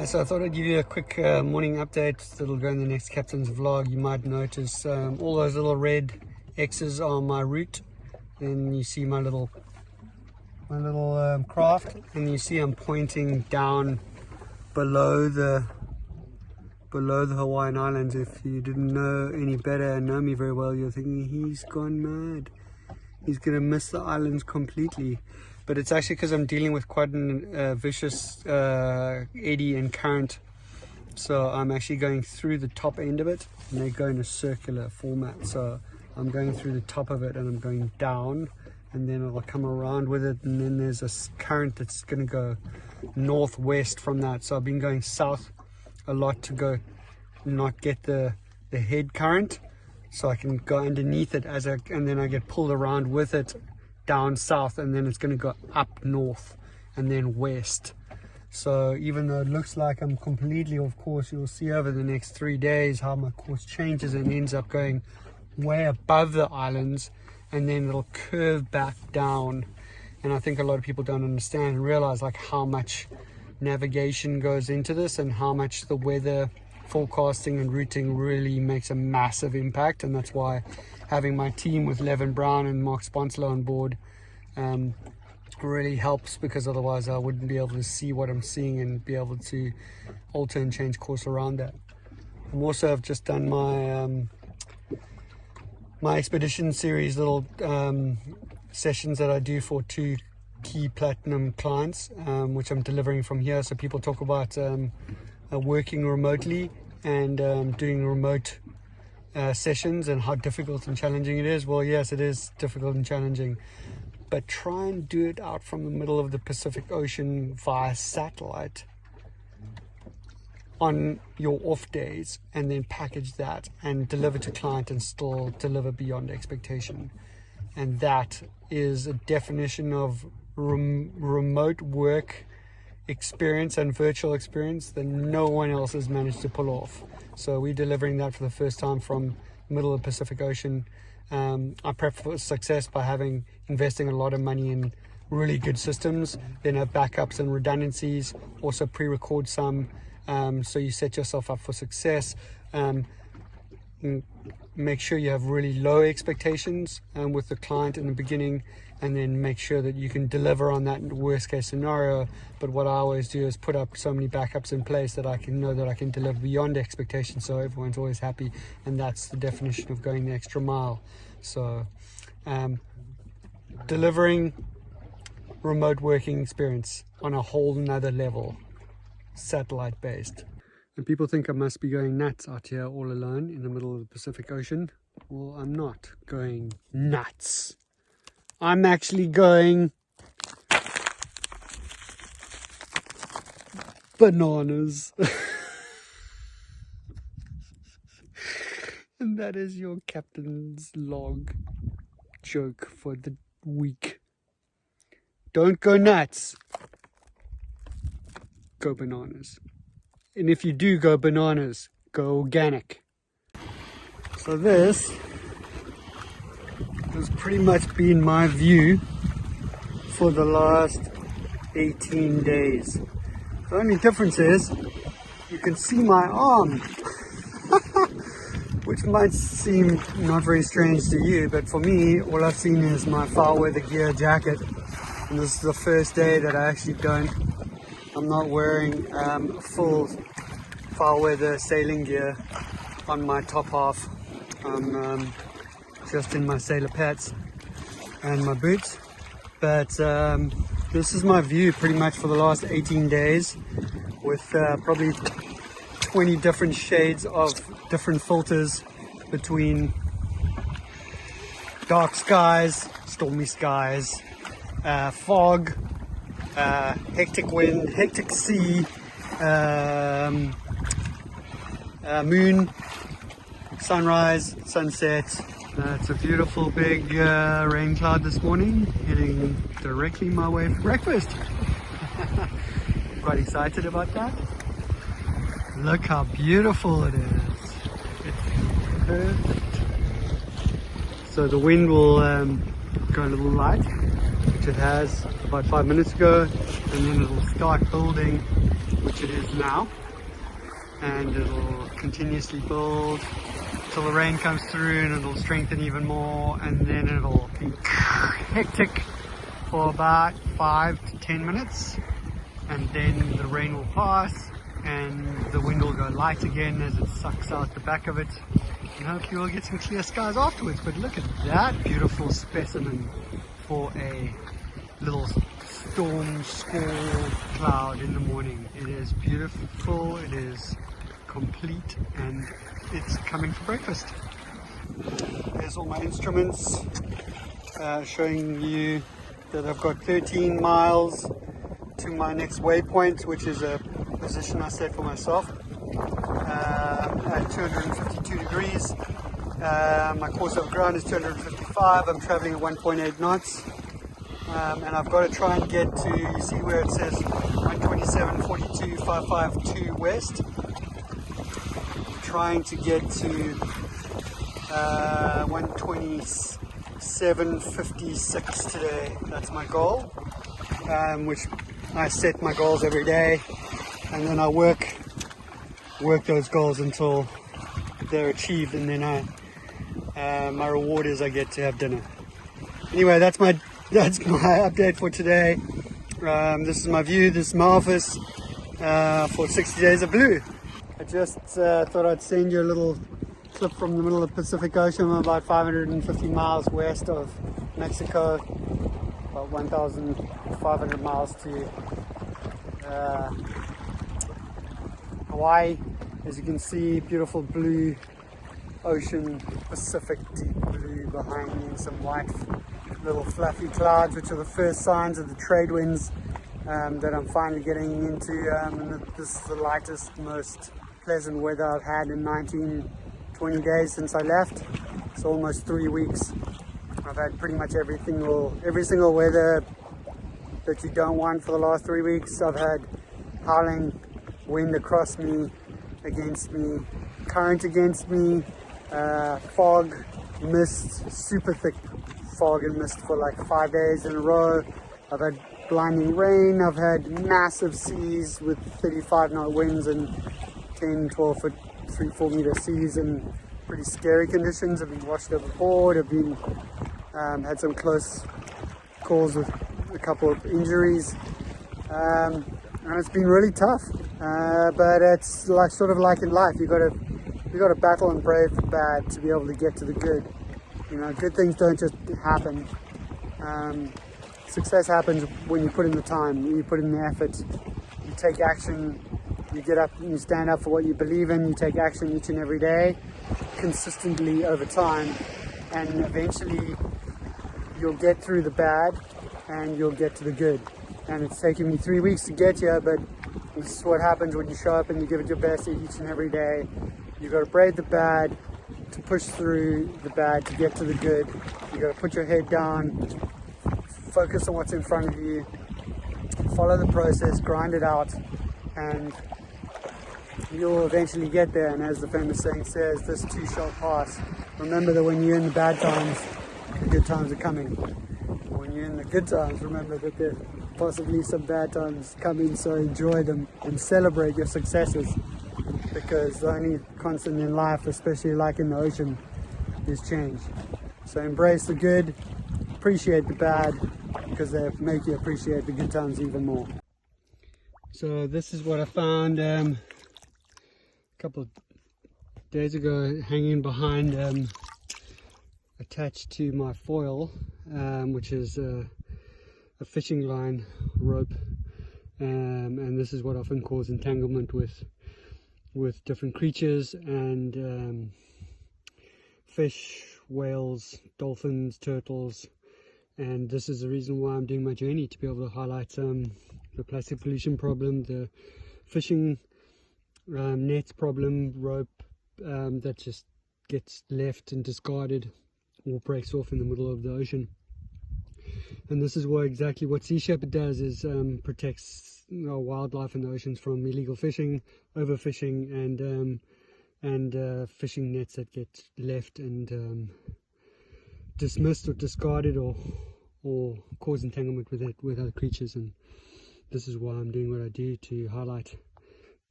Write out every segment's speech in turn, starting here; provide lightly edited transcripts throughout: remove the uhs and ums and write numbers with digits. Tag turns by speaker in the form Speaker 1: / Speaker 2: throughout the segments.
Speaker 1: So I thought I'd give you a quick morning update that'll go in the next captain's vlog. You might notice all those little red X's on my route. Then you see my little craft, and you see I'm pointing down below the Hawaiian Islands. If you didn't know any better and know me very well, you're thinking he's gone mad. He's gonna miss the islands completely. But it's actually because I'm dealing with quite a vicious eddy and current. So I'm actually going through the top end of it, and they go in a circular format. So I'm going through the top of it and I'm going down, and then I'll come around with it, and then there's a current that's going to go northwest from that. So I've been going south a lot to go not get the head current, so I can go underneath it and then I get pulled around with it down south, and then it's going to go up north and then west. So even though it looks like I'm completely off course, you'll see over the next 3 days how my course changes and ends up going way above the islands, and then it'll curve back down. And I think a lot of people don't understand and realize like how much navigation goes into this, and how much the weather forecasting and routing really makes a massive impact. And that's why having my team with Levin Brown and Mark Sponsler on board really helps, because otherwise I wouldn't be able to see what I'm seeing and be able to alter and change course around that. I've just done my expedition series little sessions that I do for 2 key platinum clients, which I'm delivering from here. So people talk about working remotely and doing remote sessions and how difficult and challenging it is. Well, yes, it is difficult and challenging, but try and do it out from the middle of the Pacific Ocean via satellite on your off days, and then package that and deliver to client and still deliver beyond expectation. And that is a definition of remote work experience and virtual experience that no one else has managed to pull off. So we're delivering that for the first time from the middle of the Pacific Ocean. I prep for success by investing a lot of money in really good systems, then have backups and redundancies, also pre-record some, so you set yourself up for success. Make sure you have really low expectations with the client in the beginning, and then make sure that you can deliver on that worst case scenario. But what I always do is put up so many backups in place that I can know that I can deliver beyond expectations, so everyone's always happy. And that's the definition of going the extra mile. So delivering remote working experience on a whole nother level, satellite based. And people think I must be going nuts out here all alone in the middle of the Pacific Ocean. Well, I'm not going nuts. I'm actually going bananas. And that is your captain's log joke for the week. Don't go nuts. Go bananas. And if you do go bananas, go organic. So this has pretty much been my view for the last 18 days. The only difference is you can see my arm, which might seem not very strange to you, but for me, all I've seen is my foul weather gear jacket. And this is the first day that I actually I'm not wearing full foul weather sailing gear on my top half. I'm just in my sailor pants and my boots. But this is my view pretty much for the last 18 days, with probably 20 different shades of different filters between dark skies, stormy skies, fog, hectic wind, hectic sea, moon, sunrise, sunset. It's a beautiful big rain cloud this morning, heading directly my way for breakfast. Quite excited about that. Look how beautiful it is. It's perfect. So the wind will go a little light, which it has about 5 minutes ago, and then it will start building which it is now, and it'll continuously build till the rain comes through, and it'll strengthen even more, and then it'll be hectic for about 5 to 10 minutes, and then the rain will pass and the wind will go light again as it sucks out the back of it, and hopefully we'll get some clear skies afterwards. But look at that beautiful specimen for a little storm squall cloud in the morning. It is beautiful, it is complete, and it's coming for breakfast. There's all my instruments, showing you that I've got 13 miles to my next waypoint, which is a position I set for myself at 252 degrees. My course over ground is 255. I'm traveling at 1.8 knots, and I've got to try and get to, you see where it says 127.42, 552 west, trying to get to 127.56 today. That's my goal, which I set my goals every day, and then I work those goals until they're achieved, and then my reward is I get to have dinner. Anyway, that's my update for today. This is my view, this is my office for 60 Days of Blue. I just thought I'd send you a little clip from the middle of the Pacific Ocean. I'm about 550 miles west of Mexico, about 1,500 miles to Hawaii. As you can see, beautiful blue ocean, Pacific deep blue behind me, and some white little fluffy clouds, which are the first signs of the trade winds that I'm finally getting into. And this is the lightest, most pleasant weather I've had in 20 days since I left. It's almost 3 weeks. I've had pretty much every single weather that you don't want for the last 3 weeks. I've had howling wind across me, against me, current against me, fog, mist, super thick fog and mist for like 5 days in a row. I've had blinding rain. I've had massive seas with 35 knot winds and 10, 12 foot, 3-4 meter seas, and pretty scary conditions. I've been washed overboard. I've been had some close calls with a couple of injuries, and it's been really tough. But it's sort of like in life. You got to battle and brave the bad to be able to get to the good. You know, good things don't just happen. Success happens when you put in the time, you put in the effort, you take action, you get up and you stand up for what you believe in, you take action each and every day, consistently over time, and eventually you'll get through the bad and you'll get to the good. And it's taken me 3 weeks to get here, but this is what happens when you show up and you give it your best each and every day. You've got to brave the bad to push through the bad to get to the good. You've got to put your head down, focus on what's in front of you, follow the process, grind it out, and you'll eventually get there. And as the famous saying says, this too shall pass. Remember that when you're in the bad times, the good times are coming. When you're in the good times, remember that there's possibly some bad times coming, so enjoy them and celebrate your successes, because the only constant in life, especially like in the ocean, is change. So embrace the good, appreciate the bad, because they make you appreciate the good times even more. So this is what I found a couple of days ago, hanging behind, attached to my foil, which is a fishing line rope, and this is what often causes entanglement with different creatures and fish, whales, dolphins, turtles. And this is the reason why I'm doing my journey, to be able to highlight the plastic pollution problem, the fishing nets problem, rope that just gets left and discarded or breaks off in the middle of the ocean. And this is exactly what Sea Shepherd does, is protects wildlife in the oceans from illegal fishing, overfishing, and fishing nets that get left and dismissed or discarded or cause entanglement with other creatures. And this is why I'm doing what I do, to highlight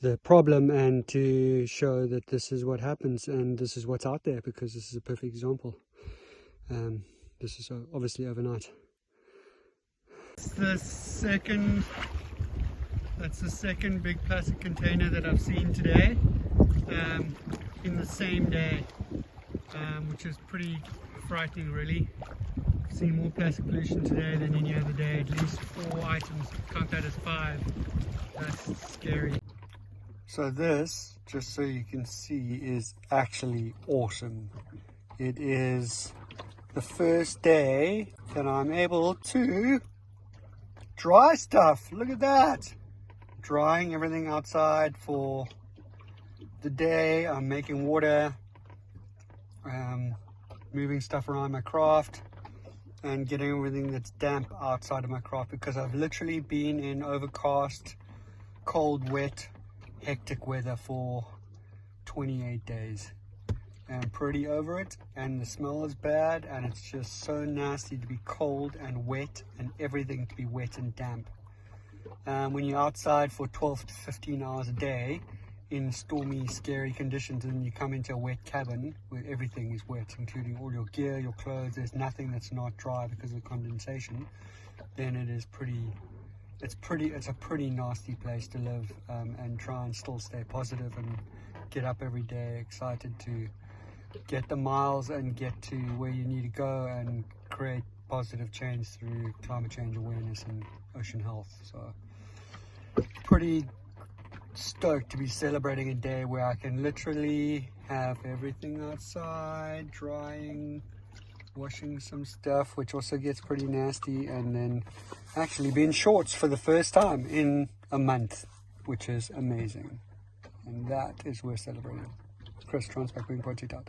Speaker 1: the problem and to show that this is what happens and this is what's out there, because this is a perfect example. This is obviously overnight. That's the second big plastic container that I've seen today, in the same day, which is pretty frightening really. I've seen more plastic pollution today than any other day, at least 4 items, count that as 5. That's scary. So this, just so you can see, is actually awesome. It is the first day that I'm able to dry stuff. Look at that. Drying everything outside for the day. I'm making water, moving stuff around my craft, and getting everything that's damp outside of my craft, because I've literally been in overcast, cold, wet, hectic weather for 28 days. And I'm pretty over it, and the smell is bad, and it's just so nasty to be cold and wet, and everything to be wet and damp. When you're outside for 12 to 15 hours a day in stormy, scary conditions, and you come into a wet cabin where everything is wet, including all your gear, your clothes, there's nothing that's not dry because of condensation, then it is it's a pretty nasty place to live, and try and still stay positive and get up every day excited to get the miles and get to where you need to go and create positive change through climate change awareness and ocean health. So pretty stoked to be celebrating a day where I can literally have everything outside, drying, washing some stuff, which also gets pretty nasty, and then actually be in shorts for the first time in a month, which is amazing. And that is worth celebrating. Chris, Transpac Wing Project out.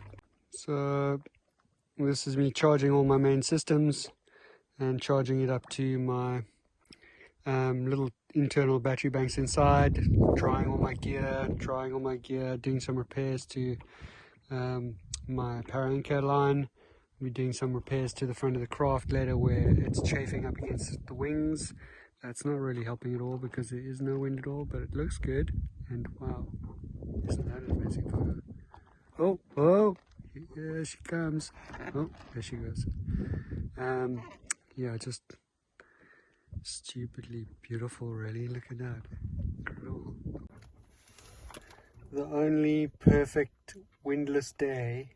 Speaker 1: So this is me charging all my main systems and charging it up to my little internal battery banks inside, drying all my gear, doing some repairs to my para anchor line. We're doing some repairs to the front of the craft later where it's chafing up against the wings. That's not really helping at all because there is no wind at all, but it looks good. And wow, isn't that an amazing photo? Oh, here she comes. Oh, there she goes. Yeah, just stupidly beautiful, really. Look at that. Incredible. The only perfect windless day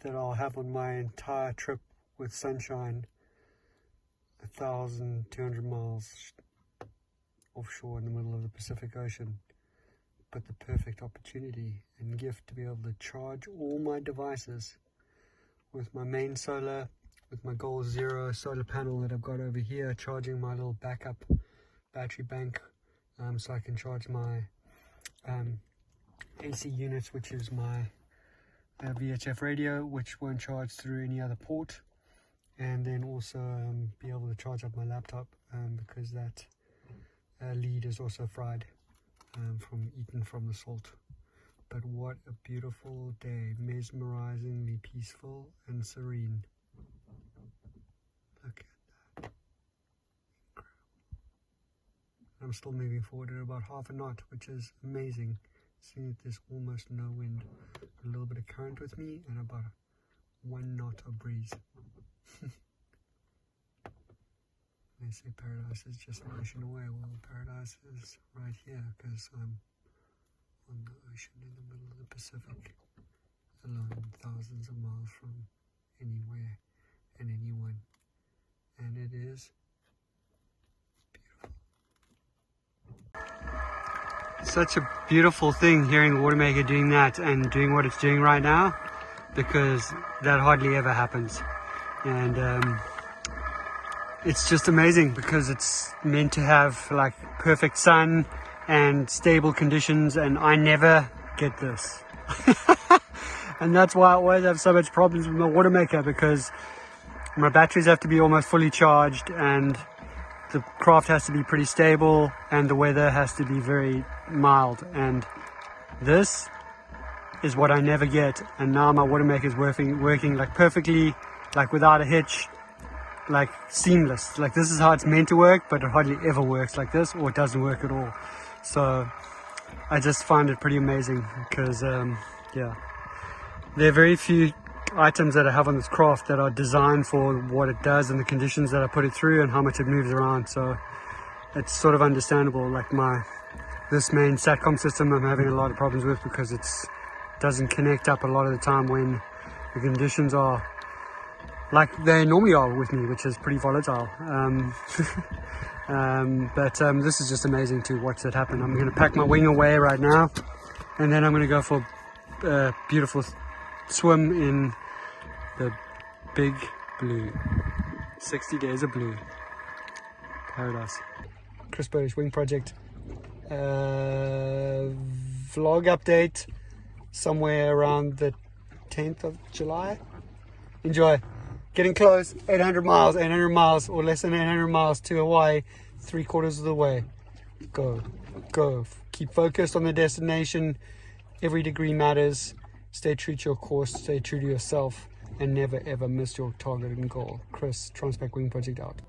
Speaker 1: that I'll have on my entire trip with sunshine, 1,200 miles offshore in the middle of the Pacific Ocean, but the perfect opportunity and gift to be able to charge all my devices with my main solar, with my Goal Zero solar panel that I've got over here, charging my little backup battery bank, so I can charge my AC units, which is my VHF radio, which won't charge through any other port, and then also be able to charge up my laptop, because that lead is also fried from eaten from the salt. But what a beautiful day, mesmerizingly peaceful and serene. Look at that. Incredible. I'm still moving forward at about half a knot, which is amazing, seeing that there's almost no wind. A little bit of current with me and about 1 knot of breeze. They say paradise is just an ocean away. Well, paradise is right here because I'm on the ocean in the middle of the Pacific, alone thousands of miles from anywhere and anyone. And it is beautiful. Such a beautiful thing hearing the water maker doing that and doing what it's doing right now, because that hardly ever happens. And it's just amazing because it's meant to have like perfect sun and stable conditions, and I never get this. And that's why I always have so much problems with my water maker, because my batteries have to be almost fully charged and the craft has to be pretty stable and the weather has to be very mild, and this is what I never get. And now my water maker is working like perfectly, like without a hitch, like seamless. Like this is how it's meant to work, but it hardly ever works like this, or it doesn't work at all. So I just find it pretty amazing because yeah, there are very few items that I have on this craft that are designed for what it does and the conditions that I put it through and how much it moves around. So it's sort of understandable. Like this main SATCOM system I'm having a lot of problems with because it doesn't connect up a lot of the time when the conditions are like they normally are with me, which is pretty volatile. But this is just amazing to watch that happen. I'm going to pack my wing away right now, and then I'm going to go for a beautiful swim in the big blue. 60 days of blue. Paradise. Chris Bertish Wing Project. Vlog update somewhere around the 10th of July. Enjoy. Getting close. 800 miles or less than 800 miles to Hawaii. 3/4 of the way. Go. Keep focused on the destination. Every degree matters. Stay true to your course. Stay true to yourself. And never ever miss your target and goal. Chris, Transpac Wing Project out.